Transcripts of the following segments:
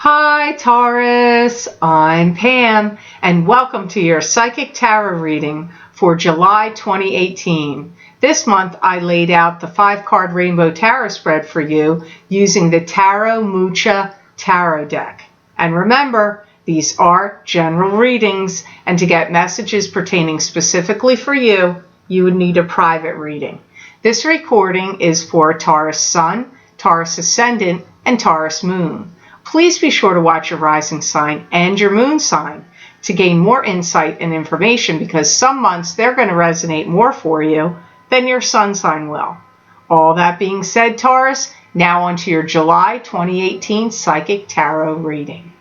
Hi Taurus, I'm Pam and welcome to your Psychic Tarot reading for July 2018. This month I laid out the 5-card Rainbow Tarot spread for you using the Tarot Mucha Tarot deck. And remember, these are general readings, and to get messages pertaining specifically for you, you would need a private reading. This recording is for Taurus Sun, Taurus Ascendant, and Taurus Moon. Please be sure to watch your rising sign and your moon sign to gain more insight and information, because some months they're going to resonate more for you than your sun sign will. All that being said, Taurus, now on to your July 2018 Psychic Tarot reading.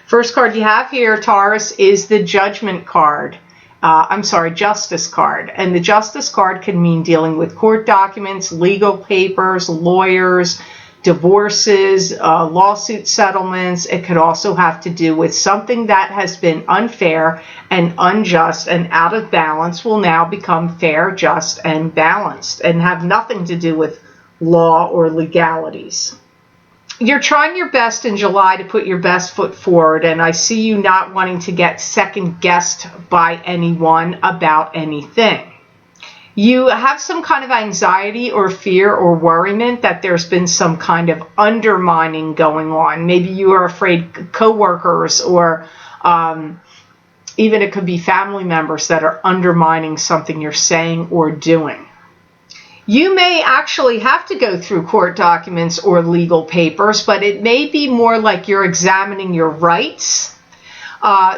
First card you have here, Taurus, is the Judgment card. Justice card. And the Justice card can mean dealing with court documents, legal papers, lawyers, divorces, lawsuit settlements. It could also have to do with something that has been unfair and unjust and out of balance will now become fair, just, and balanced and have nothing to do with law or legalities. You're trying your best in July to put your best foot forward, and I see you not wanting to get second-guessed by anyone about anything. You have some kind of anxiety or fear or worriment that there's been some kind of undermining going on. Maybe you are afraid coworkers or even it could be family members that are undermining something you're saying or doing. You may actually have to go through court documents or legal papers, but it may be more like you're examining your rights.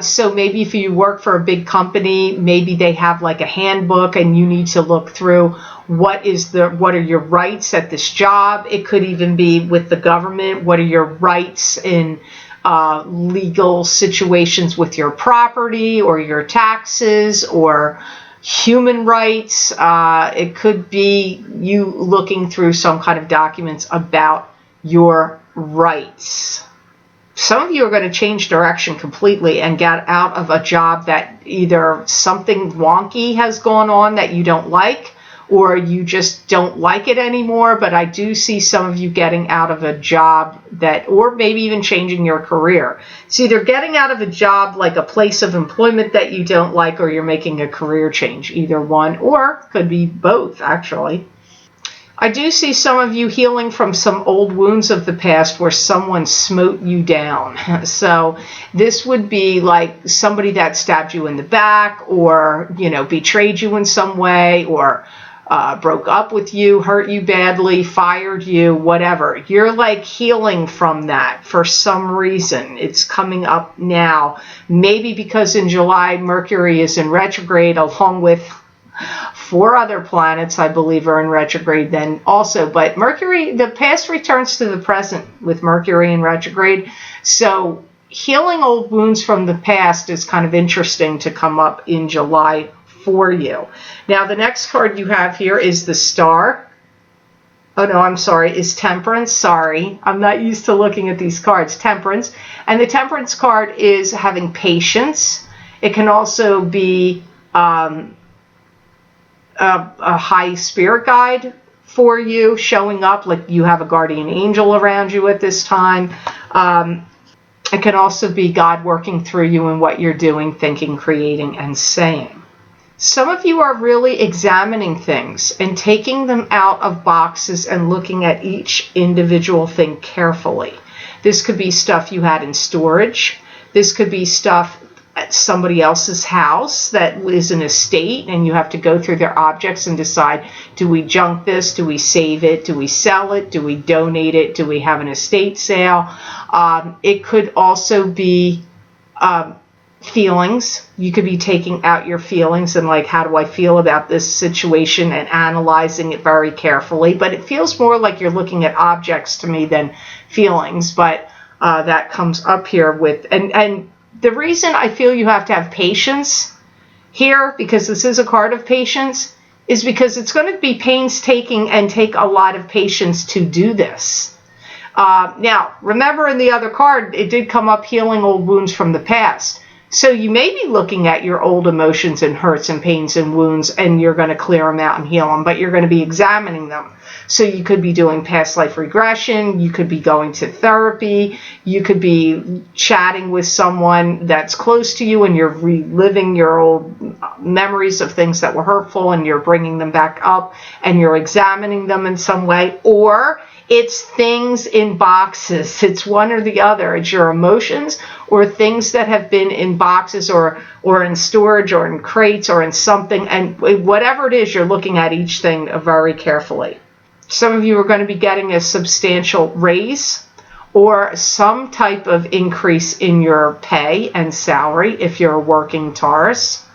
So maybe if you work for a big company, maybe they have like a handbook and you need to look through what are your rights at this job. It could even be with the government. What are your rights in legal situations with your property or your taxes or human rights. It could be you looking through some kind of documents about your rights. Some of you are going to change direction completely and get out of a job that either something wonky has gone on that you don't like, or you just don't like it anymore. But I do see some of you getting out of a job or maybe even changing your career. It's either getting out of a job, like a place of employment that you don't like, or you're making a career change, either one, or could be both, actually. I do see some of you healing from some old wounds of the past where someone smote you down. So this would be like somebody that stabbed you in the back, or, betrayed you in some way, or broke up with you, hurt you badly, fired you, whatever. You're like healing from that for some reason. It's coming up now. Maybe because in July, Mercury is in retrograde, along with 4 other planets, I believe, are in retrograde then also. But Mercury, the past returns to the present with Mercury in retrograde. So healing old wounds from the past is kind of interesting to come up in July for you. Now, the next card you have here is the Star. Oh, no, I'm sorry, is Temperance. Sorry, I'm not used to looking at these cards. Temperance. And the Temperance card is having patience. It can also be a high spirit guide for you showing up, like you have a guardian angel around you at this time. It can also be God working through you in what you're doing, thinking, creating, and saying. Some of you are really examining things and taking them out of boxes and looking at each individual thing carefully. This could be stuff you had in storage. This could be stuff at somebody else's house that is an estate, and you have to go through their objects and decide, do we junk this? Do we save it? Do we sell it? Do we donate it? Do we have an estate sale? It could also be feelings. You could be taking out your feelings and like, how do I feel about this situation, and analyzing it very carefully. But it feels more like you're looking at objects to me than feelings. But that comes up here with, and the reason I feel you have to have patience here, because this is a card of patience, is because it's going to be painstaking and take a lot of patience to do this. Now, remember in the other card, it did come up healing old wounds from the past. So you may be looking at your old emotions and hurts and pains and wounds, and you're going to clear them out and heal them, but you're going to be examining them. So you could be doing past life regression, you could be going to therapy, you could be chatting with someone that's close to you and you're reliving your old memories of things that were hurtful and you're bringing them back up and you're examining them in some way. Or it's things in boxes. It's one or the other. It's your emotions or things that have been in boxes or in storage or in crates or in something. And whatever it is, you're looking at each thing very carefully. Some of you are going to be getting a substantial raise or some type of increase in your pay and salary if you're a working Taurus.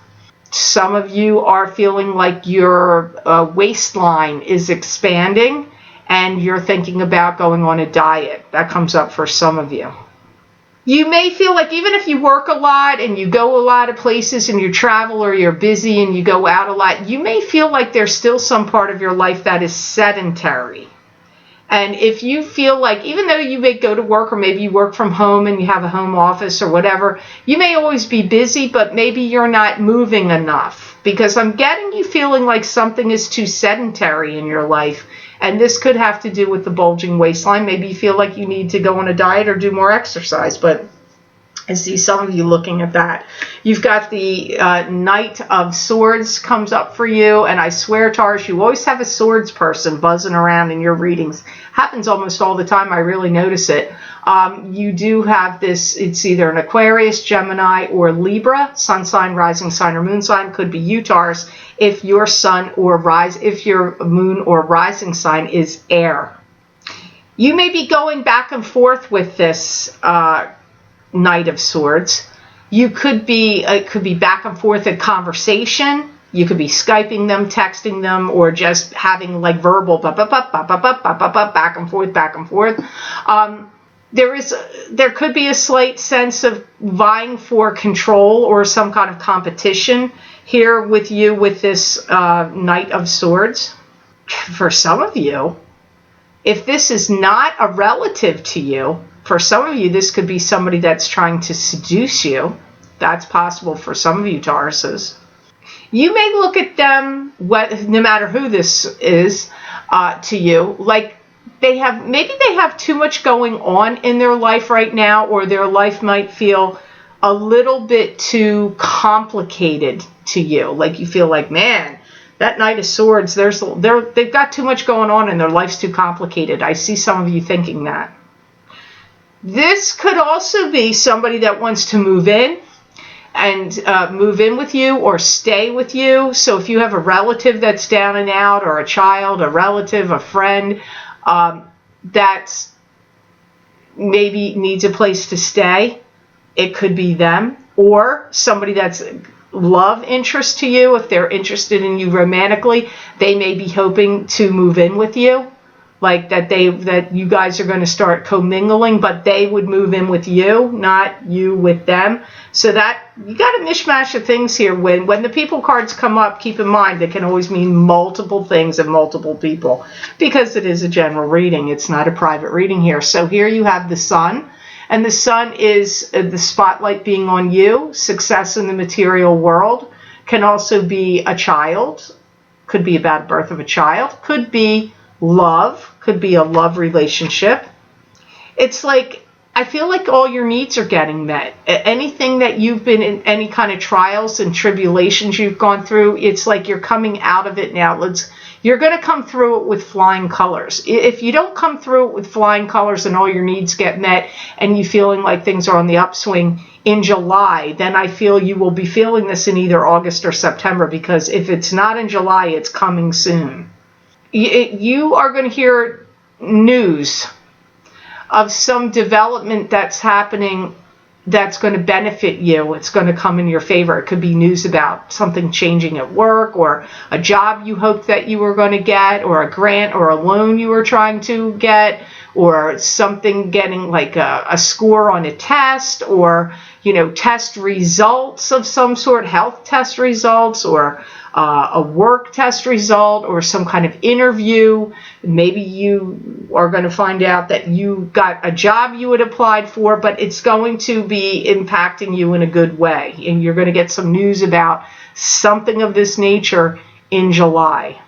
Some of you are feeling like your waistline is expanding and you're thinking about going on a diet. That comes up for some of you. You may feel like even if you work a lot and you go a lot of places and you travel or you're busy and you go out a lot, you may feel like there's still some part of your life that is sedentary. And if you feel like, even though you may go to work or maybe you work from home and you have a home office or whatever, you may always be busy, but maybe you're not moving enough. Because I'm getting you feeling like something is too sedentary in your life. And this could have to do with the bulging waistline. Maybe you feel like you need to go on a diet or do more exercise, but I see some of you looking at that. You've got the Knight of Swords comes up for you, and I swear, Taurus, you always have a swords person buzzing around in your readings. Happens almost all the time. I really notice it. You do have this, it's either an Aquarius, Gemini, or Libra, sun sign, rising sign, or moon sign. Could be you, Taurus, if your sun or if your moon or rising sign is air. You may be going back and forth with this Knight of Swords. You could be, it could be back and forth in conversation. You could be Skyping them, texting them, or just having like verbal back and forth, back and forth. There could be a slight sense of vying for control or some kind of competition here with you with this Knight of Swords. For some of you, if this is not a relative to you, for some of you, this could be somebody that's trying to seduce you. That's possible for some of you, Tauruses. You may look at them, no matter who this is to you, like maybe they have too much going on in their life right now, or their life might feel a little bit too complicated to you. Like you feel like, man, that Knight of Swords, they've got too much going on and their life's too complicated. I see some of you thinking that. This could also be somebody that wants to move in and move in with you or stay with you. So if you have a relative that's down and out, or a child, a relative, a friend that's maybe needs a place to stay, it could be them. Or somebody that's love interest to you, if they're interested in you romantically, they may be hoping to move in with you. Like that you guys are going to start commingling, but they would move in with you, not you with them. So that you got a mishmash of things here. When the people cards come up, keep in mind they can always mean multiple things and multiple people, because it is a general reading. It's not a private reading here. So here you have the Sun, and the Sun is the spotlight being on you. Success in the material world can also be a child, could be about birth of a child, could be love, could be a love relationship. It's like, I feel like all your needs are getting met. Anything that you've been in, any kind of trials and tribulations you've gone through, it's like you're coming out of it now. You're going to come through it with flying colors. If you don't come through it with flying colors and all your needs get met and you feeling like things are on the upswing in July, then I feel you will be feeling this in either August or September, because if it's not in July, it's coming soon. You are going to hear news of some development that's happening that's going to benefit you. It's going to come in your favor. It could be news about something changing at work, or a job you hoped that you were going to get, or a grant or a loan you were trying to get, or something getting like a score on a test, or, test results of some sort, health test results, or a work test result, or some kind of interview. Maybe you are going to find out that you got a job you had applied for, but it's going to be impacting you in a good way. And you're going to get some news about something of this nature in July.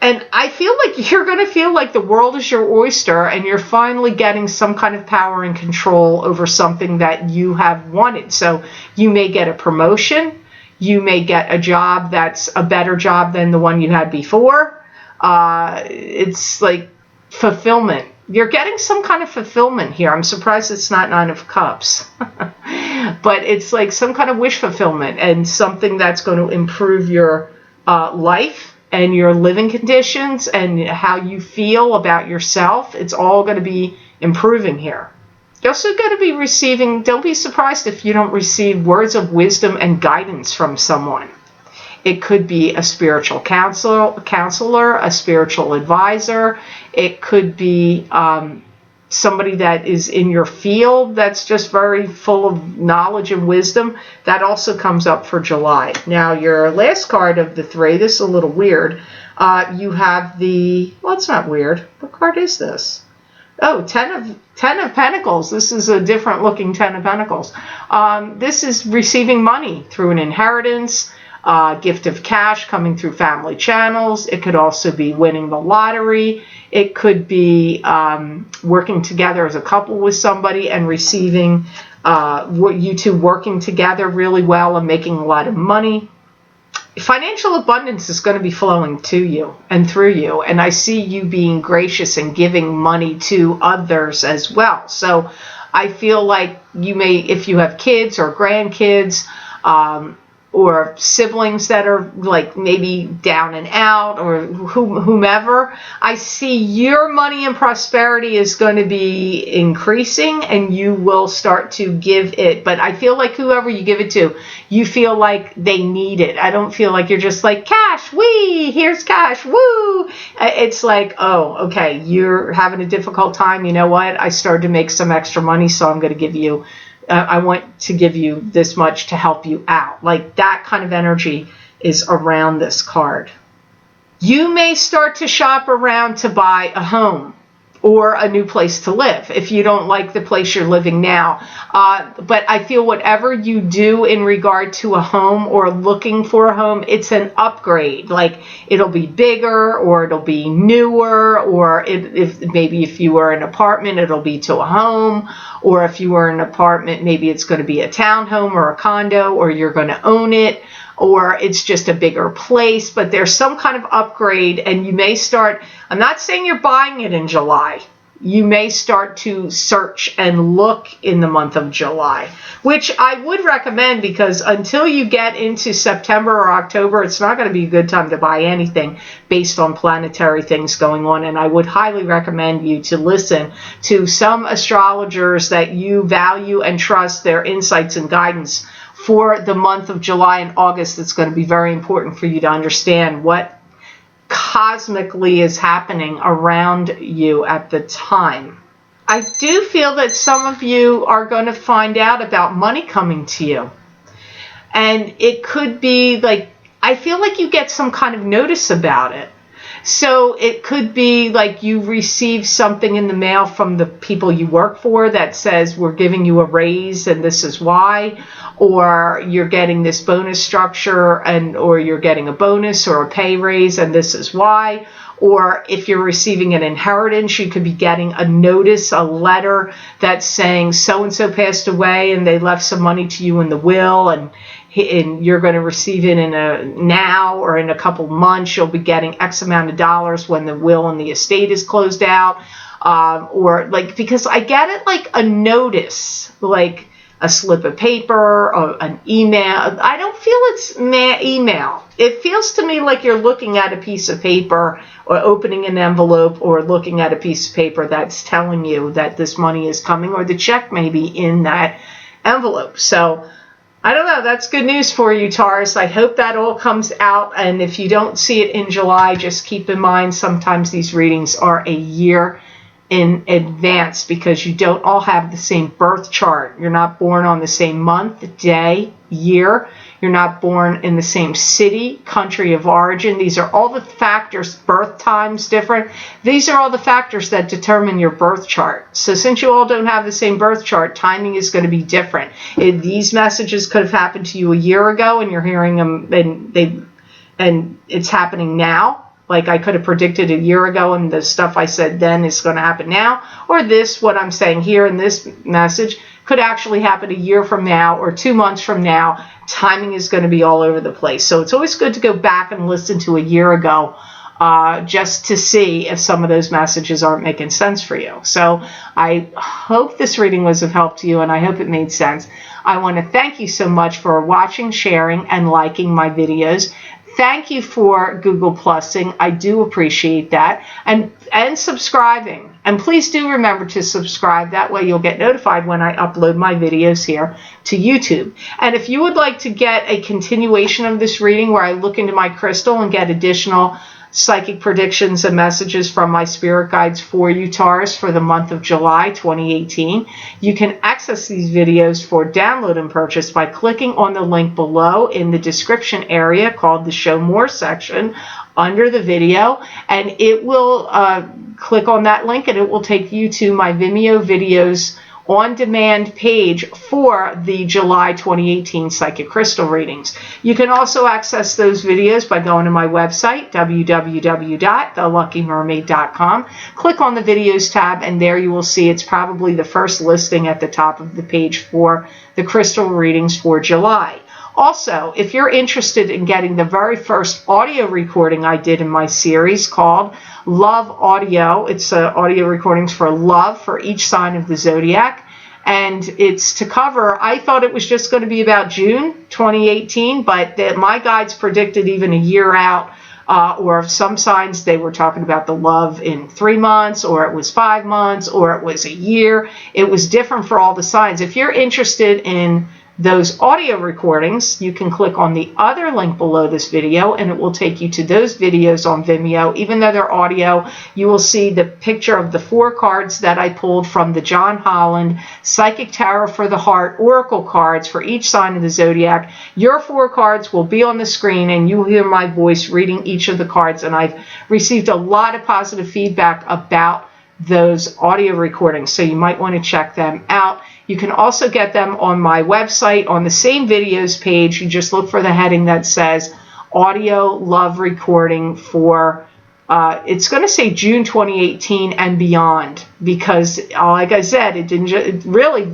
And I feel like you're going to feel like the world is your oyster, and you're finally getting some kind of power and control over something that you have wanted. So you may get a promotion. You may get a job that's a better job than the one you had before. It's like fulfillment. You're getting some kind of fulfillment here. I'm surprised it's not Nine of Cups. But it's like some kind of wish fulfillment, and something that's going to improve your life and your living conditions and how you feel about yourself. It's all going to be improving here. You're also going to be receiving, don't be surprised if you don't receive words of wisdom and guidance from someone. It could be a spiritual counselor, a spiritual advisor. It could be somebody that is in your field that's just very full of knowledge and wisdom. That also comes up for July. Now, your last card of the three, this is a little weird. You have well, it's not weird. What card is this? Oh, Ten of Pentacles. This is a different looking Ten of Pentacles. This is receiving money through an inheritance, gift of cash coming through family channels. It could also be winning the lottery. It could be working together as a couple with somebody and receiving you two working together really well and making a lot of money. Financial abundance is going to be flowing to you and through you, and I see you being gracious and giving money to others as well. So I feel like you may, if you have kids or grandkids, or siblings that are like maybe down and out, or whomever, I see your money and prosperity is going to be increasing, and you will start to give it. But I feel like whoever you give it to, you feel like they need it. I don't feel like you're just like, cash, wee, here's cash, woo. It's like, oh, okay, you're having a difficult time. You know what? I started to make some extra money, so I'm going to give you I want to give you this much to help you out. Like that kind of energy is around this card. You may start to shop around to buy a home or a new place to live if you don't like the place you're living now. But I feel whatever you do in regard to a home or looking for a home, it's an upgrade. Like it'll be bigger, or it'll be newer, or if you were an apartment, it'll be to a home, or if you were an apartment, maybe it's going to be a townhome or a condo, or you're going to own it, or it's just a bigger place. But there's some kind of upgrade, and you may start, I'm not saying you're buying it in July. You may start to search and look in the month of July, which I would recommend, because until you get into September or October, it's not going to be a good time to buy anything based on planetary things going on. And I would highly recommend you to listen to some astrologers that you value and trust their insights and guidance for the month of July and August. It's going to be very important for you to understand what cosmically is happening around you at the time. I do feel that some of you are going to find out about money coming to you. And it could be like, I feel like you get some kind of notice about it. So it could be like you receive something in the mail from the people you work for that says, we're giving you a raise and this is why, or you're getting this bonus structure, or you're getting a bonus or a pay raise and this is why. Or if you're receiving an inheritance, you could be getting a notice, a letter that's saying so-and-so passed away and they left some money to you in the will, and you're going to receive it now or in a couple months. You'll be getting X amount of dollars when the will and the estate is closed out. Or like, because I get it like a notice, like a slip of paper or an email. I don't feel it's email. It feels to me like you're looking at a piece of paper or opening an envelope or looking at a piece of paper that's telling you that this money is coming, or the check may be in that envelope. So I don't know. That's good news for you, Taurus. I hope that all comes out. And if you don't see it in July, just keep in mind sometimes these readings are a year in advance because you don't all have the same birth chart. You're not born on the same month, day, year. You're not born in the same city, country of origin. These are all the factors, birth times different. These are all the factors that determine your birth chart. So since you all don't have the same birth chart, timing is going to be different. These messages could have happened to you a year ago and you're hearing them and it's happening now. Like I could have predicted a year ago and the stuff I said then is going to happen now. Or this, what I'm saying here in this message, could actually happen a year from now or 2 months from now. Timing is going to be all over the place. So it's always good to go back and listen to a year ago just to see if some of those messages aren't making sense for you. So I hope this reading was of help to you and I hope it made sense. I want to thank you so much for watching, sharing, and liking my videos. Thank you for Google Plusing. I do appreciate that. And subscribing. And please do remember to subscribe. That way you'll get notified when I upload my videos here to YouTube. And if you would like to get a continuation of this reading where I look into my crystal and get additional psychic predictions and messages from my spirit guides for you, Taurus, for the month of July 2018. You can access these videos for download and purchase by clicking on the link below in the description area called the Show More section under the video, and it will click on that link and it will take you to my Vimeo videos on demand page for the July 2018 Psychic Crystal readings. You can also access those videos by going to my website, www.theluckymermaid.com. Click on the videos tab and there you will see it's probably the first listing at the top of the page for the crystal readings for July. Also, if you're interested in getting the very first audio recording I did in my series called Love Audio, it's audio recordings for love for each sign of the zodiac, and it's to cover, I thought it was just going to be about June 2018, but my guides predicted even a year out, or some signs they were talking about the love in 3 months, or it was 5 months, or it was a year. It was different for all the signs. If you're interested in those audio recordings, you can click on the other link below this video and it will take you to those videos on Vimeo. Even though they're audio, you will see the picture of the 4 cards that I pulled from the John Holland Psychic Tarot for the Heart Oracle cards for each sign of the zodiac. Your 4 cards will be on the screen and you will hear my voice reading each of the cards, and I've received a lot of positive feedback about those audio recordings, so you might want to check them out. You can also get them on my website on the same videos page. You just look for the heading that says audio love recording for it's going to say June 2018 and beyond, because like I said,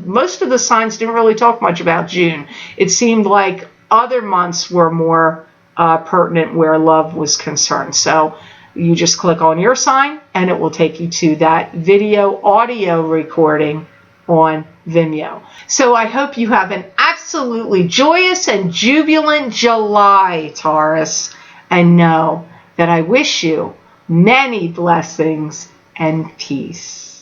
most of the signs didn't really talk much about June. It seemed like other months were more pertinent where love was concerned. So you just click on your sign and it will take you to that video audio recording on Vimeo. So I hope you have an absolutely joyous and jubilant July, Taurus, and know that I wish you many blessings and peace.